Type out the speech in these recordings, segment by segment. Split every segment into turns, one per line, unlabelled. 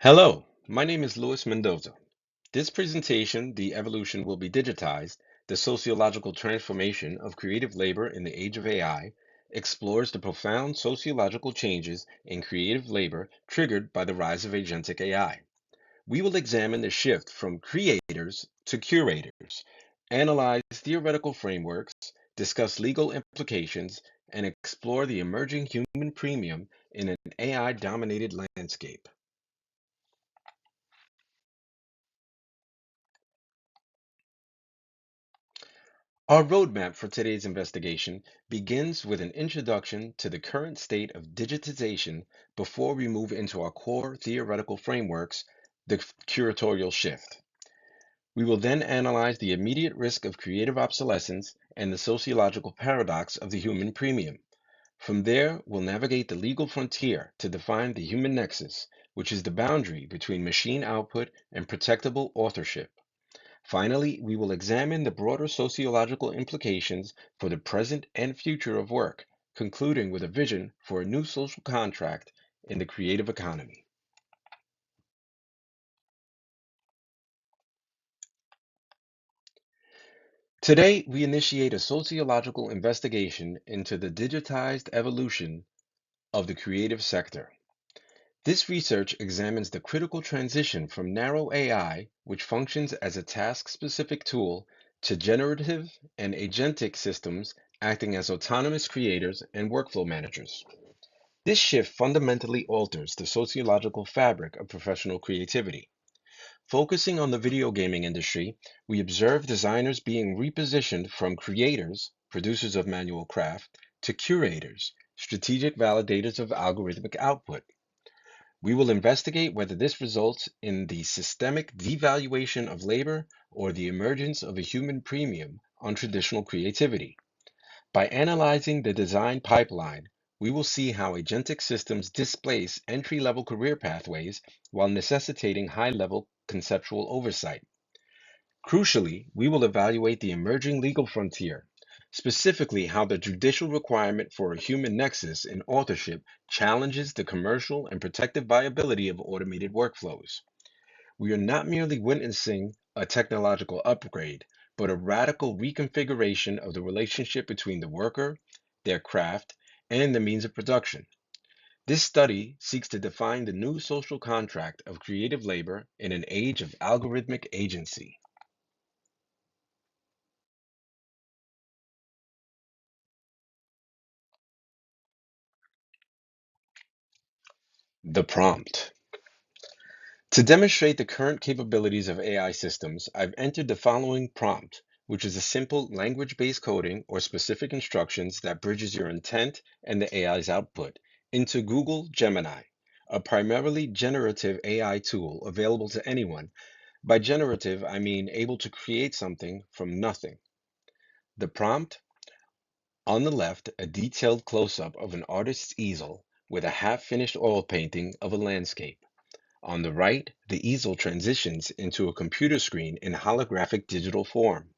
Hello, my name is Luis Mendoza. This presentation, The Evolution Will Be Digitized, the Sociological Transformation of Creative Labor in the Age of AI, explores the profound sociological changes in creative labor triggered by the rise of agentic AI. We will examine the shift from creators to curators, analyze theoretical frameworks, discuss legal implications, and explore the emerging human premium in an AI-dominated landscape. Our roadmap for today's investigation begins with an introduction to the current state of digitization before we move into our core theoretical frameworks, the curatorial shift. We will then analyze the immediate risk of creative obsolescence and the sociological paradox of the human premium. From there, we'll navigate the legal frontier to define the human nexus, which is the boundary between machine output and protectable authorship. Finally, we will examine the broader sociological implications for the present and future of work, concluding with a vision for a new social contract in the creative economy. Today, we initiate a sociological investigation into the digitized evolution of the creative sector. This research examines the critical transition from narrow AI, which functions as a task-specific tool, to generative and agentic systems acting as autonomous creators and workflow managers. This shift fundamentally alters the sociological fabric of professional creativity. Focusing on the video gaming industry, we observe designers being repositioned from creators, producers of manual craft, to curators, strategic validators of algorithmic output. We will investigate whether this results in the systemic devaluation of labor or the emergence of a human premium on traditional creativity. By analyzing the design pipeline, we will see how agentic systems displace entry-level career pathways while necessitating high-level conceptual oversight. Crucially, we will evaluate the emerging legal frontier, specifically how the judicial requirement for a human nexus in authorship challenges the commercial and protective viability of automated workflows. We are not merely witnessing a technological upgrade, but a radical reconfiguration of the relationship between the worker, their craft, and the means of production. This study seeks to define the new social contract of creative labor in an age of algorithmic agency. The prompt. To demonstrate the current capabilities of AI systems, I've entered the following prompt, which is a simple language-based coding or specific instructions that bridges your intent and the AI's output into Google Gemini, a primarily generative AI tool available to anyone. By generative, I mean able to create something from nothing. The prompt: on the left, a detailed close-up of an artist's easel with a half-finished oil painting of a landscape. On the right, the easel transitions into a computer screen in holographic digital form.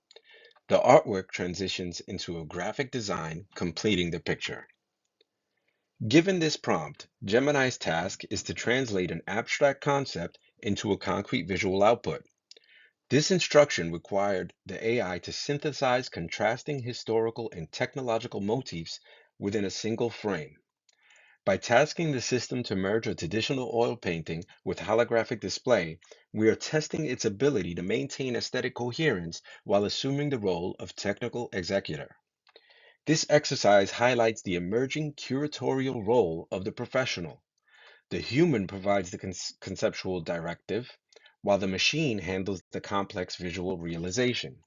The artwork transitions into a graphic design, completing the picture. Given this prompt, Gemini's task is to translate an abstract concept into a concrete visual output. This instruction required the AI to synthesize contrasting historical and technological motifs within a single frame. By tasking the system to merge a traditional oil painting with holographic display, we are testing its ability to maintain aesthetic coherence while assuming the role of technical executor. This exercise highlights the emerging curatorial role of the professional. The human provides the conceptual directive, while the machine handles the complex visual realization.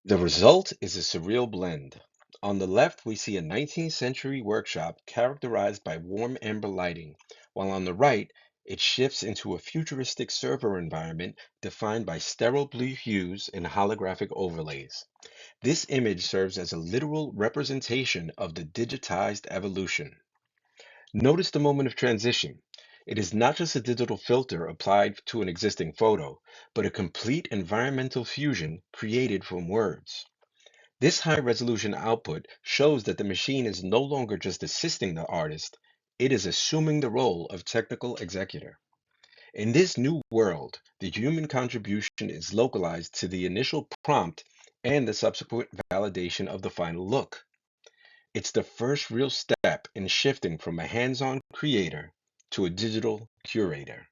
The result is a surreal blend. On the left, we see a 19th century workshop characterized by warm amber lighting, while on the right, it shifts into a futuristic server environment defined by sterile blue hues and holographic overlays. This image serves as a literal representation of the digitized evolution. Notice the moment of transition. It is not just a digital filter applied to an existing photo, but a complete environmental fusion created from words. This high-resolution output shows that the machine is no longer just assisting the artist, it is assuming the role of technical executor. In this new world, the human contribution is localized to the initial prompt and the subsequent validation of the final look. It's the first real step in shifting from a hands-on creator to a digital curator.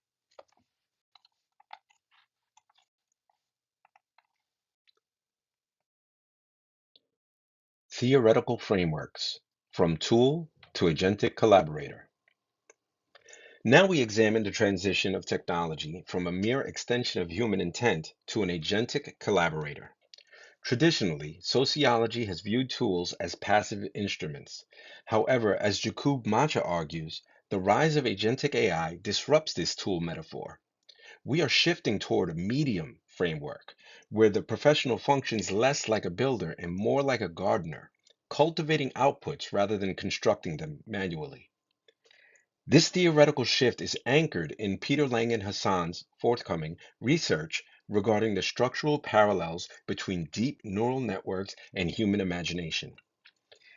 Theoretical frameworks from tool to agentic collaborator. Now we examine the transition of technology from a mere extension of human intent to an agentic collaborator. Traditionally, sociology has viewed tools as passive instruments. However, as Jakub Macha argues, the rise of agentic AI disrupts this tool metaphor. We are shifting toward a medium framework where the professional functions less like a builder and more like a gardener, cultivating outputs rather than constructing them manually. This theoretical shift is anchored in Peter Langan Hassan's forthcoming research regarding the structural parallels between deep neural networks and human imagination.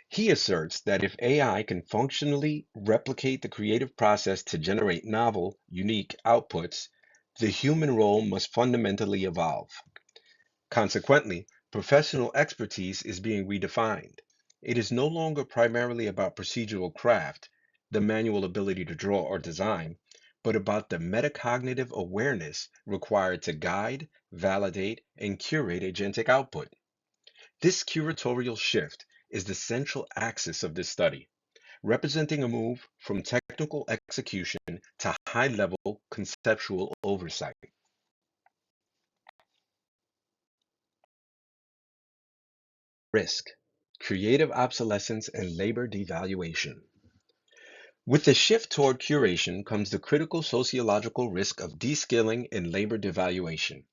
He asserts that if AI can functionally replicate the creative process to generate novel, unique outputs, the human role must fundamentally evolve. Consequently, professional expertise is being redefined. It is no longer primarily about procedural craft, the manual ability to draw or design, but about the metacognitive awareness required to guide, validate, and curate agentic output. This curatorial shift is the central axis of this study, representing a move from technical execution to high level conceptual oversight. Risk, creative obsolescence, and labor devaluation. With the shift toward curation comes the critical sociological risk of deskilling and labor devaluation.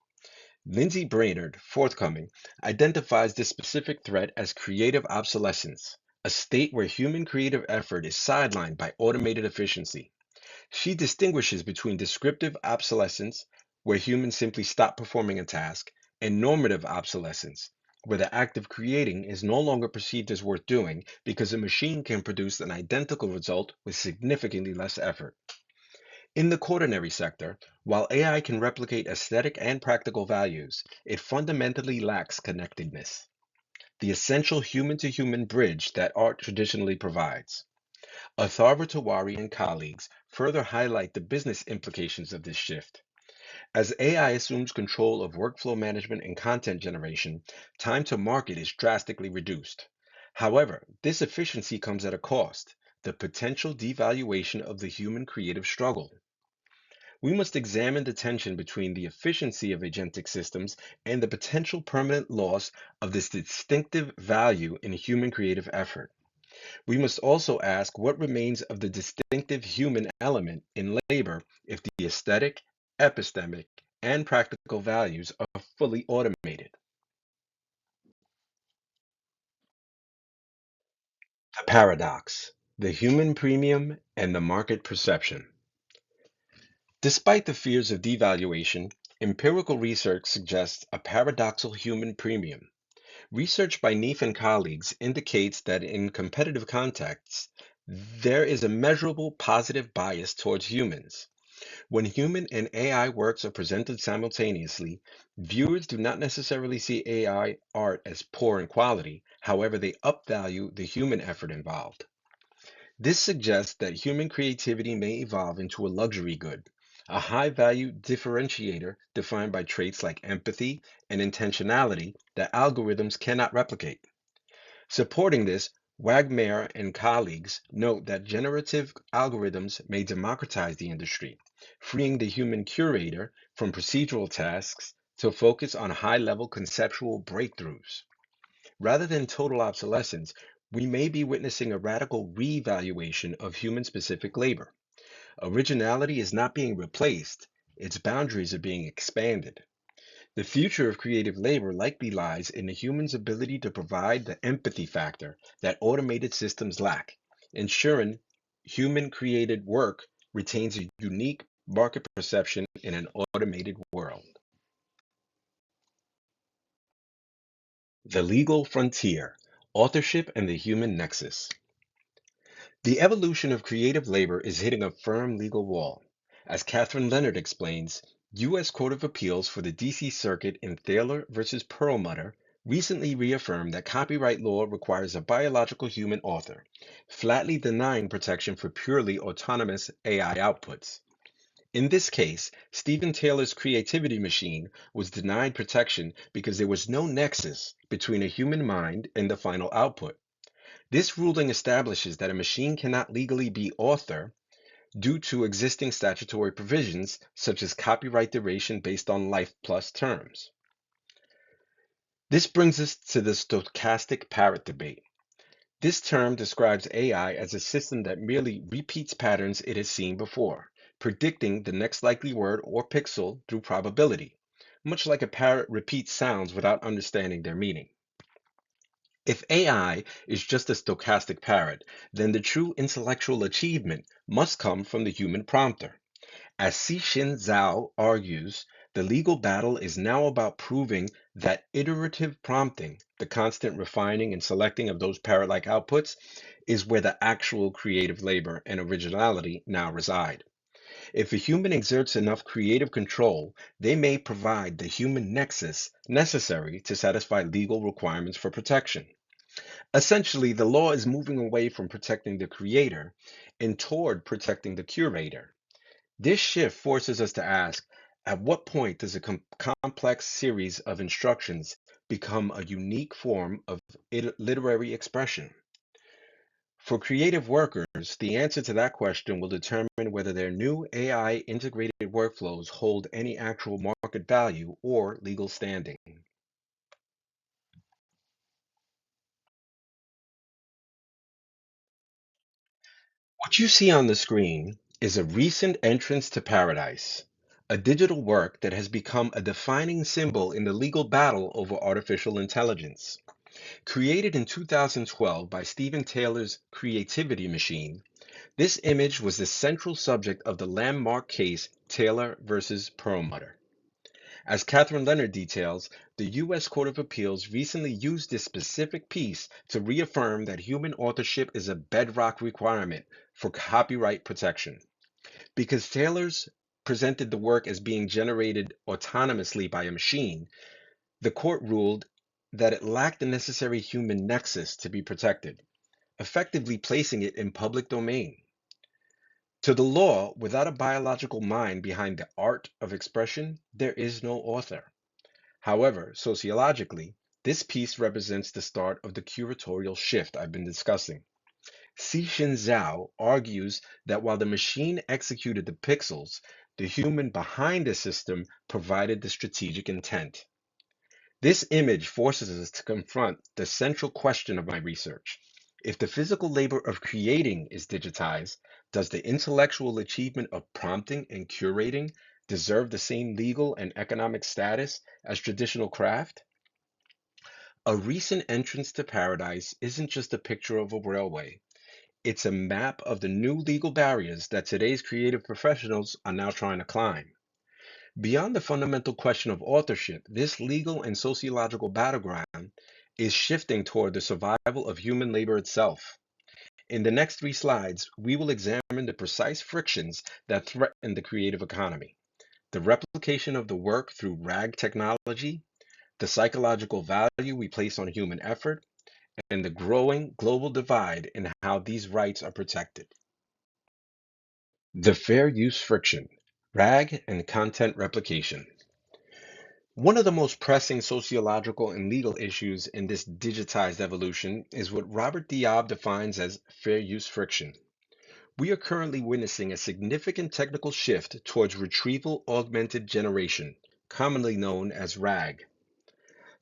Lindsay Brainerd, forthcoming, identifies this specific threat as creative obsolescence, a state where human creative effort is sidelined by automated efficiency. She distinguishes between descriptive obsolescence, where humans simply stop performing a task, and normative obsolescence, where the act of creating is no longer perceived as worth doing because a machine can produce an identical result with significantly less effort. In the quaternary sector, while AI can replicate aesthetic and practical values, it fundamentally lacks connectedness, the essential human to human bridge that art traditionally provides. Atharva Tawari and colleagues further highlight the business implications of this shift. As AI assumes control of workflow management and content generation, time to market is drastically reduced. However, this efficiency comes at a cost, the potential devaluation of the human creative struggle. We must examine the tension between the efficiency of agentic systems and the potential permanent loss of this distinctive value in human creative effort. We must also ask what remains of the distinctive human element in labor if the aesthetic, epistemic, and practical values are fully automated. The paradox, the human premium and the market perception. Despite the fears of devaluation, empirical research suggests a paradoxical human premium. Research by Neef and colleagues indicates that in competitive contexts, there is a measurable positive bias towards humans. When human and AI works are presented simultaneously, viewers do not necessarily see AI art as poor in quality, however, they upvalue the human effort involved. This suggests that human creativity may evolve into a luxury good, a high value differentiator defined by traits like empathy and intentionality that algorithms cannot replicate. Supporting this, Wagner and colleagues note that generative algorithms may democratize the industry, freeing the human curator from procedural tasks to focus on high level conceptual breakthroughs. Rather than total obsolescence, we may be witnessing a radical reevaluation of human specific labor. Originality is not being replaced, its boundaries are being expanded. The future of creative labor likely lies in the human's ability to provide the empathy factor that automated systems lack, ensuring human created work retains a unique market perception in an automated world. The Legal Frontier, Authorship and the Human Nexus. The evolution of creative labor is hitting a firm legal wall. As Catherine Leonard explains, U.S. Court of Appeals for the D.C. Circuit in Thaler versus Perlmutter recently reaffirmed that copyright law requires a biological human author, flatly denying protection for purely autonomous AI outputs. In this case, Stephen Taylor's creativity machine was denied protection because there was no nexus between a human mind and the final output. This ruling establishes that a machine cannot legally be author due to existing statutory provisions, such as copyright duration based on life plus terms. This brings us to the stochastic parrot debate. This term describes AI as a system that merely repeats patterns it has seen before, predicting the next likely word or pixel through probability, much like a parrot repeats sounds without understanding their meaning. If AI is just a stochastic parrot, then the true intellectual achievement must come from the human prompter. As Cixin Zhao argues, the legal battle is now about proving that iterative prompting, the constant refining and selecting of those parrot-like outputs, is where the actual creative labor and originality now reside. If a human exerts enough creative control, they may provide the human nexus necessary to satisfy legal requirements for protection. Essentially, the law is moving away from protecting the creator and toward protecting the curator. This shift forces us to ask, at what point does a complex series of instructions become a unique form of literary expression? For creative workers, the answer to that question will determine whether their new AI integrated workflows hold any actual market value or legal standing. What you see on the screen is a recent entrance to paradise, a digital work that has become a defining symbol in the legal battle over artificial intelligence. Created in 2012 by Stephen Taylor's creativity machine, this image was the central subject of the landmark case Taylor versus Perlmutter. As Catherine Leonard details, the U.S. Court of Appeals recently used this specific piece to reaffirm that human authorship is a bedrock requirement for copyright protection. Because Taylor's presented the work as being generated autonomously by a machine, the court ruled that it lacked the necessary human nexus to be protected, effectively placing it in public domain. To the law, without a biological mind behind the art of expression, there is no author. However, sociologically, this piece represents the start of the curatorial shift I've been discussing. Cixin Zhao argues that while the machine executed the pixels, the human behind the system provided the strategic intent. This image forces us to confront the central question of my research. If the physical labor of creating is digitized, does the intellectual achievement of prompting and curating deserve the same legal and economic status as traditional craft? A recent entrance to paradise isn't just a picture of a railway. It's a map of the new legal barriers that today's creative professionals are now trying to climb. Beyond the fundamental question of authorship, this legal and sociological battleground is shifting toward the survival of human labor itself. In the next three slides, we will examine the precise frictions that threaten the creative economy, the replication of the work through RAG technology, the psychological value we place on human effort, and the growing global divide in how these rights are protected. The fair use friction, RAG and content replication. One of the most pressing sociological and legal issues in this digitized evolution is what Robert Diab defines as fair use friction. We are currently witnessing a significant technical shift towards retrieval augmented generation, commonly known as RAG.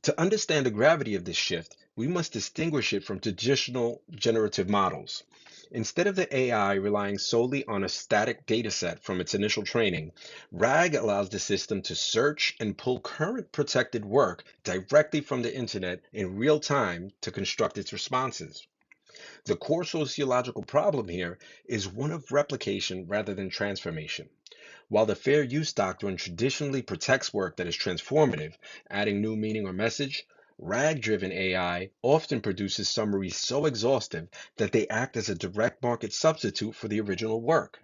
To understand the gravity of this shift, we must distinguish it from traditional generative models. Instead of the AI relying solely on a static dataset from its initial training, RAG allows the system to search and pull current protected work directly from the internet in real time to construct its responses. The core sociological problem here is one of replication rather than transformation. While the fair use doctrine traditionally protects work that is transformative, adding new meaning or message, RAG-driven AI often produces summaries so exhaustive that they act as a direct market substitute for the original work.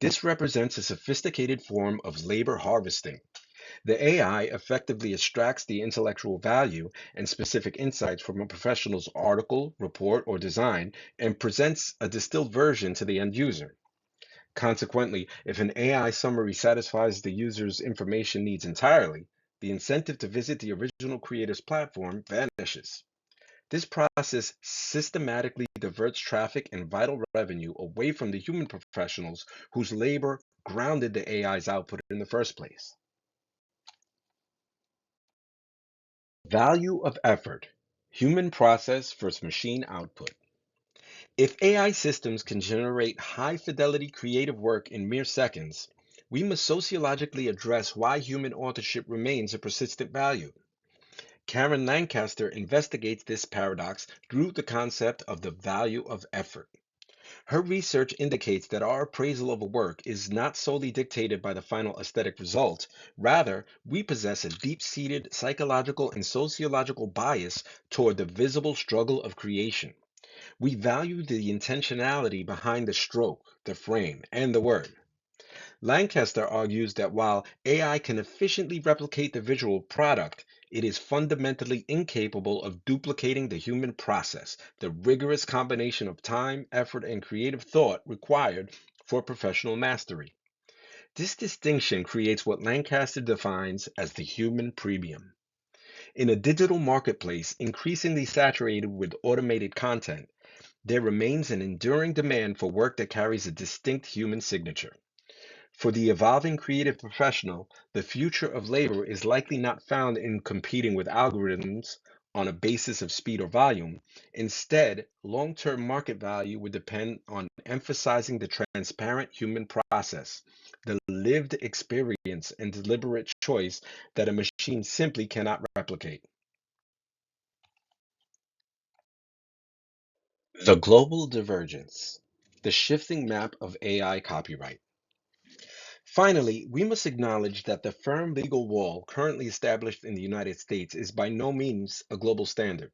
This represents a sophisticated form of labor harvesting. The AI effectively extracts the intellectual value and specific insights from a professional's article, report, or design and presents a distilled version to the end user. Consequently, if an AI summary satisfies the user's information needs entirely, the incentive to visit the original creator's platform vanishes. This process systematically diverts traffic and vital revenue away from the human professionals whose labor grounded the AI's output in the first place. Value of effort, human process versus machine output. If AI systems can generate high fidelity creative work in mere seconds, we must sociologically address why human authorship remains a persistent value. Karen Lancaster investigates this paradox through the concept of the value of effort. Her research indicates that our appraisal of a work is not solely dictated by the final aesthetic result. Rather, we possess a deep-seated psychological and sociological bias toward the visible struggle of creation. We value the intentionality behind the stroke, the frame, and the word. Lancaster argues that while AI can efficiently replicate the visual product, it is fundamentally incapable of duplicating the human process, the rigorous combination of time, effort, and creative thought required for professional mastery. This distinction creates what Lancaster defines as the human premium. In a digital marketplace increasingly saturated with automated content, there remains an enduring demand for work that carries a distinct human signature. For the evolving creative professional, the future of labor is likely not found in competing with algorithms on a basis of speed or volume. Instead, long term market value would depend on emphasizing the transparent human process, the lived experience and deliberate choice that a machine simply cannot replicate. The global divergence, the shifting map of AI copyright. Finally, we must acknowledge that the firm legal wall currently established in the United States is by no means a global standard.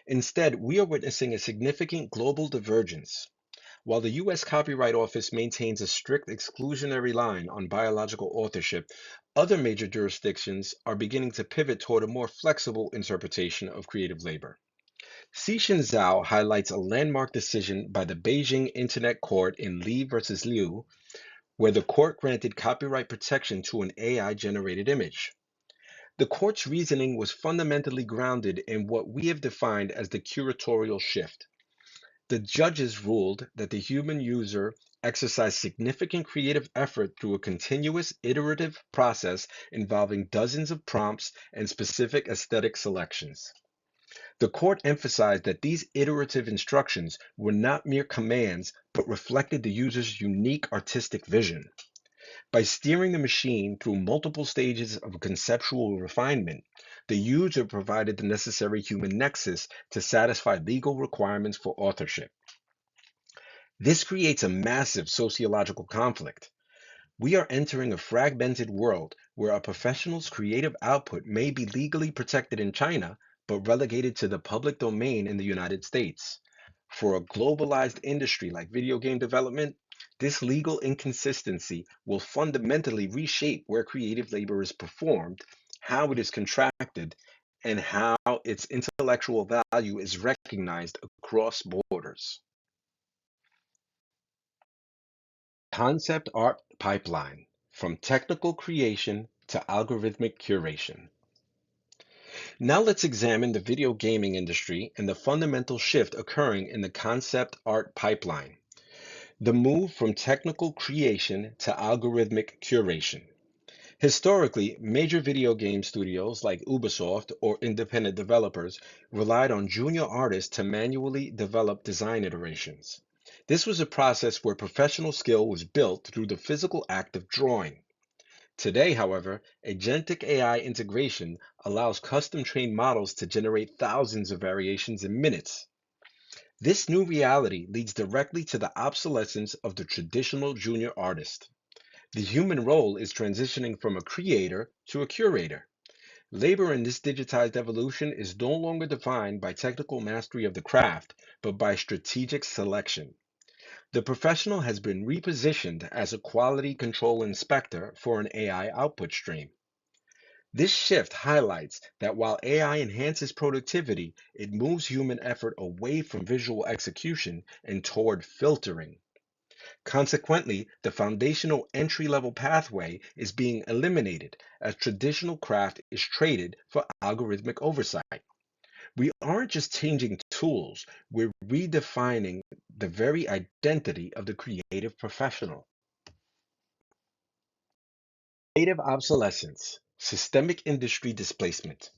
Instead, we are witnessing a significant global divergence. While the U.S. Copyright Office maintains a strict exclusionary line on biological authorship, other major jurisdictions are beginning to pivot toward a more flexible interpretation of creative labor. Cixin Zhao highlights a landmark decision by the Beijing Internet Court in Li versus Liu, where the court granted copyright protection to an AI generated image. The court's reasoning was fundamentally grounded in what we have defined as the curatorial shift. The judges ruled that the human user exercised significant creative effort through a continuous iterative process involving dozens of prompts and specific aesthetic selections. The court emphasized that these iterative instructions were not mere commands, but reflected the user's unique artistic vision. By steering the machine through multiple stages of conceptual refinement, the user provided the necessary human nexus to satisfy legal requirements for authorship. This creates a massive sociological conflict. We are entering a fragmented world where a professional's creative output may be legally protected in China, but relegated to the public domain in the United States. For a globalized industry like video game development, this legal inconsistency will fundamentally reshape where creative labor is performed, how it is contracted, and how its intellectual value is recognized across borders. Concept art pipeline, from technical creation to algorithmic curation. Now let's examine the video gaming industry and the fundamental shift occurring in the concept art pipeline, the move from technical creation to algorithmic curation. Historically, major video game studios like Ubisoft or independent developers relied on junior artists to manually develop design iterations. This was a process where professional skill was built through the physical act of drawing. Today, however, agentic AI integration allows custom trained models to generate thousands of variations in minutes. This new reality leads directly to the obsolescence of the traditional junior artist. The human role is transitioning from a creator to a curator. Labor in this digitized evolution is no longer defined by technical mastery of the craft, but by strategic selection. The professional has been repositioned as a quality control inspector for an AI output stream. This shift highlights that while AI enhances productivity, it moves human effort away from visual execution and toward filtering. Consequently, the foundational entry level pathway is being eliminated as traditional craft is traded for algorithmic oversight. We aren't just changing tools, we're redefining the very identity of the creative professional. Creative obsolescence, systemic industry displacement.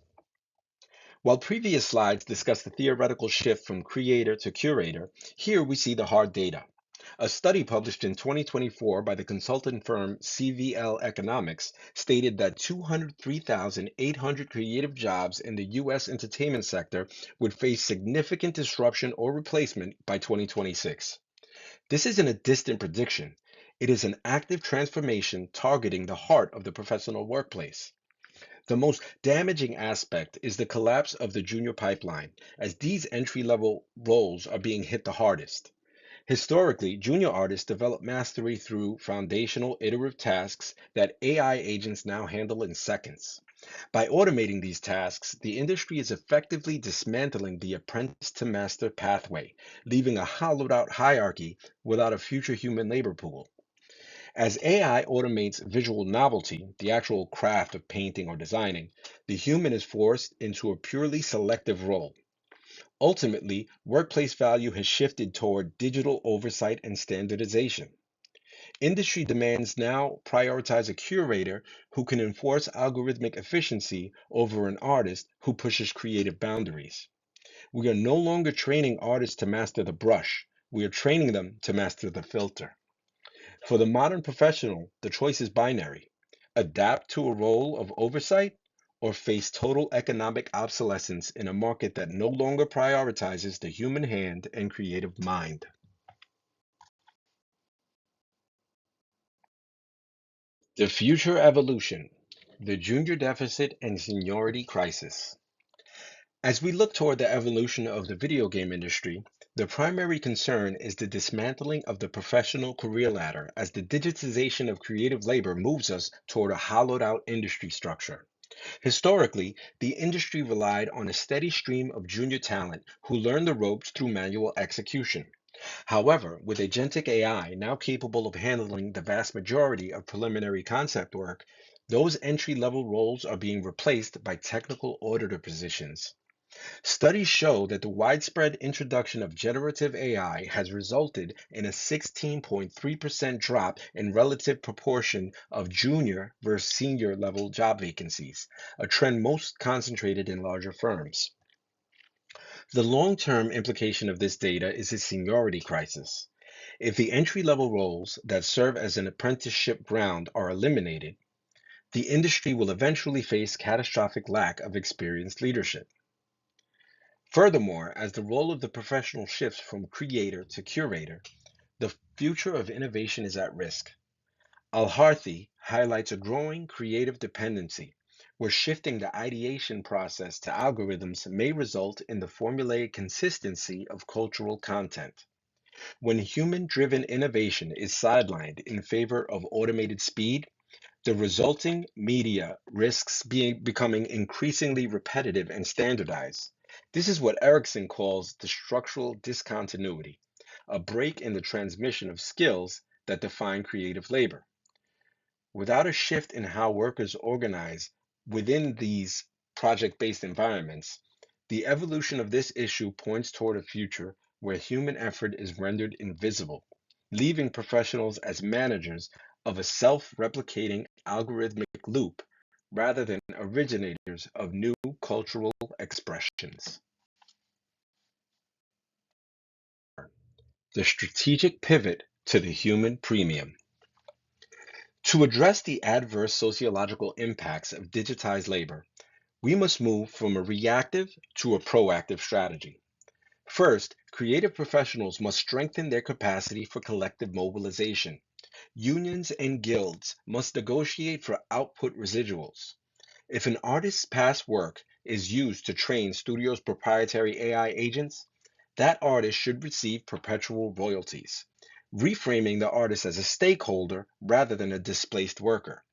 While previous slides discussed the theoretical shift from creator to curator, here we see the hard data. A study published in 2024 by the consultant firm CVL Economics stated that 203,800 creative jobs in the U.S. entertainment sector would face significant disruption or replacement by 2026. This isn't a distant prediction. It is an active transformation targeting the heart of the professional workplace. The most damaging aspect is the collapse of the junior pipeline, as these entry level roles are being hit the hardest. Historically, junior artists develop mastery through foundational iterative tasks that AI agents now handle in seconds. By automating these tasks, the industry is effectively dismantling the apprentice to master pathway, leaving a hollowed out hierarchy without a future human labor pool. As AI automates visual novelty, the actual craft of painting or designing, the human is forced into a purely selective role. Ultimately, workplace value has shifted toward digital oversight and standardization. Industry demands now prioritize a curator who can enforce algorithmic efficiency over an artist who pushes creative boundaries. We are no longer training artists to master the brush, we are training them to master the filter. For the modern professional, the choice is binary: adapt to a role of oversight or face total economic obsolescence in a market that no longer prioritizes the human hand and creative mind. The future evolution, the junior deficit and seniority crisis. As we look toward the evolution of the video game industry, the primary concern is the dismantling of the professional career ladder as the digitization of creative labor moves us toward a hollowed out industry structure. Historically, the industry relied on a steady stream of junior talent who learned the ropes through manual execution. However, with agentic AI now capable of handling the vast majority of preliminary concept work, those entry level roles are being replaced by technical auditor positions. Studies show that the widespread introduction of generative AI has resulted in a 16.3% drop in relative proportion of junior versus senior level job vacancies, a trend most concentrated in larger firms. The long term implication of this data is a seniority crisis. If the entry level roles that serve as an apprenticeship ground are eliminated, the industry will eventually face catastrophic lack of experienced leadership. Furthermore, as the role of the professional shifts from creator to curator, the future of innovation is at risk. Al-Harthi highlights a growing creative dependency, where shifting the ideation process to algorithms may result in the formulaic consistency of cultural content. When human-driven innovation is sidelined in favor of automated speed, the resulting media risks becoming increasingly repetitive and standardized. This is what Erickson calls the structural discontinuity, a break in the transmission of skills that define creative labor. Without a shift in how workers organize within these project based environments, the evolution of this issue points toward a future where human effort is rendered invisible, leaving professionals as managers of a self replicating algorithmic loop rather than originators of new cultural expressions. The strategic pivot to the human premium. To address the adverse sociological impacts of digitized labor, we must move from a reactive to a proactive strategy. First, creative professionals must strengthen their capacity for collective mobilization. Unions and guilds must negotiate for output residuals. If an artist's past work is used to train studio's proprietary AI agents, that artist should receive perpetual royalties, reframing the artist as a stakeholder rather than a displaced worker.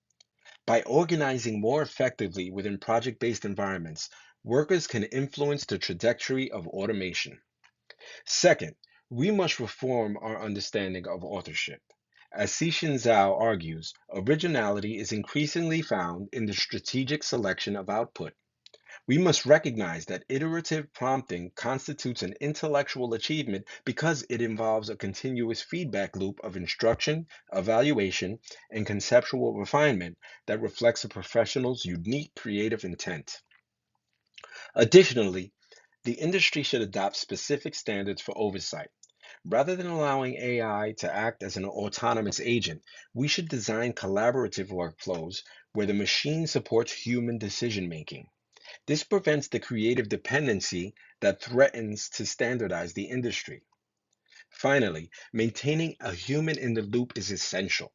By organizing more effectively within project-based environments, workers can influence the trajectory of automation. Second, we must reform our understanding of authorship. As Cixin Zhao argues, originality is increasingly found in the strategic selection of output. We must recognize that iterative prompting constitutes an intellectual achievement because it involves a continuous feedback loop of instruction, evaluation, and conceptual refinement that reflects a professional's unique creative intent. Additionally, the industry should adopt specific standards for oversight. Rather than allowing AI to act as an autonomous agent, we should design collaborative workflows where the machine supports human decision making. This prevents the creative dependency that threatens to standardize the industry. Finally, maintaining a human in the loop is essential.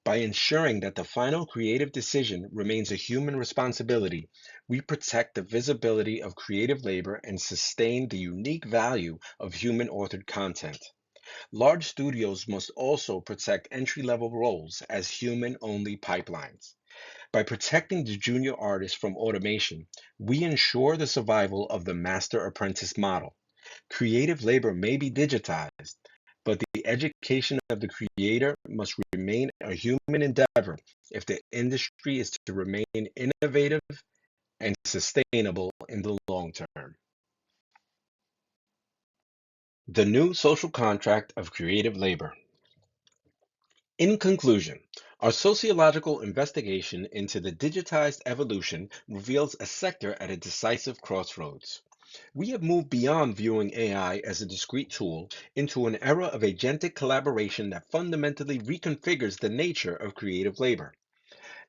By ensuring that the final creative decision remains a human responsibility, we protect the visibility of creative labor and sustain the unique value of human authored content. Large studios must also protect entry level roles as human only pipelines. By protecting the junior artist from automation, we ensure the survival of the master apprentice model. Creative labor may be digitized, but the education of the creator must remain a human endeavor if the industry is to remain innovative and sustainable in the long term. The new social contract of creative labor. In conclusion, our sociological investigation into the digitized evolution reveals a sector at a decisive crossroads. We have moved beyond viewing AI as a discrete tool into an era of agentic collaboration that fundamentally reconfigures the nature of creative labor.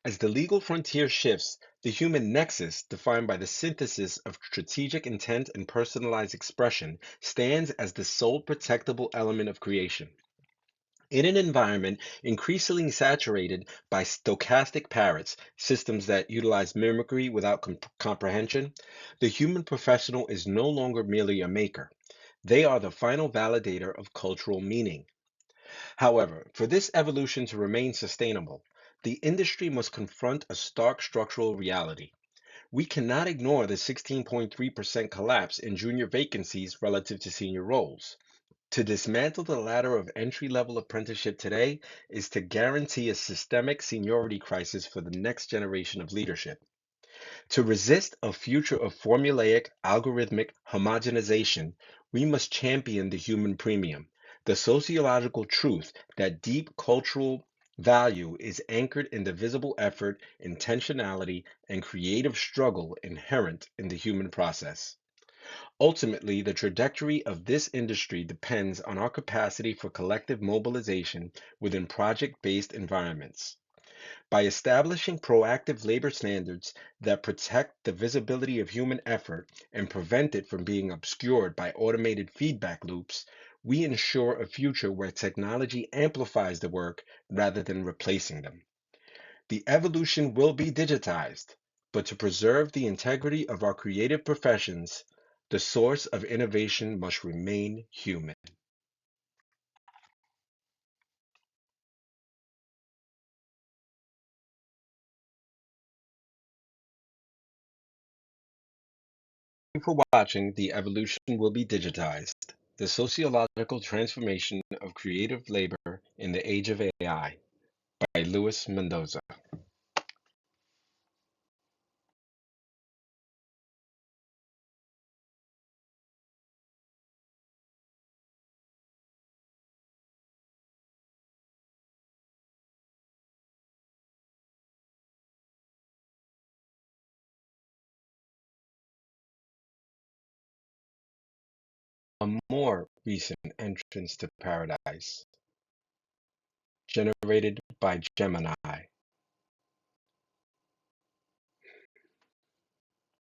As the legal frontier shifts, the human nexus, defined by the synthesis of strategic intent and personalized expression, stands as the sole protectable element of creation. In an environment increasingly saturated by stochastic parrots, systems that utilize mimicry without comprehension, the human professional is no longer merely a maker. They are the final validator of cultural meaning. However, for this evolution to remain sustainable, the industry must confront a stark structural reality. We cannot ignore the 16.3% collapse in junior vacancies relative to senior roles. To dismantle the ladder of entry-level apprenticeship today is to guarantee a systemic seniority crisis for the next generation of leadership. To resist a future of formulaic, algorithmic homogenization, we must champion the human premium, the sociological truth that deep cultural value is anchored in the visible effort, intentionality, and creative struggle inherent in the human process. Ultimately, the trajectory of this industry depends on our capacity for collective mobilization within project-based environments. By establishing proactive labor standards that protect the visibility of human effort and prevent it from being obscured by automated feedback loops, we ensure a future where technology amplifies the work rather than replacing them. The evolution will be digitized, but to preserve the integrity of our creative professions, the source of innovation must remain human. Thank you for watching The Evolution Will Be Digitized, the sociological transformation of creative labor in the age of AI by Luis Mendoza. A more recent entrance to paradise, generated by Gemini.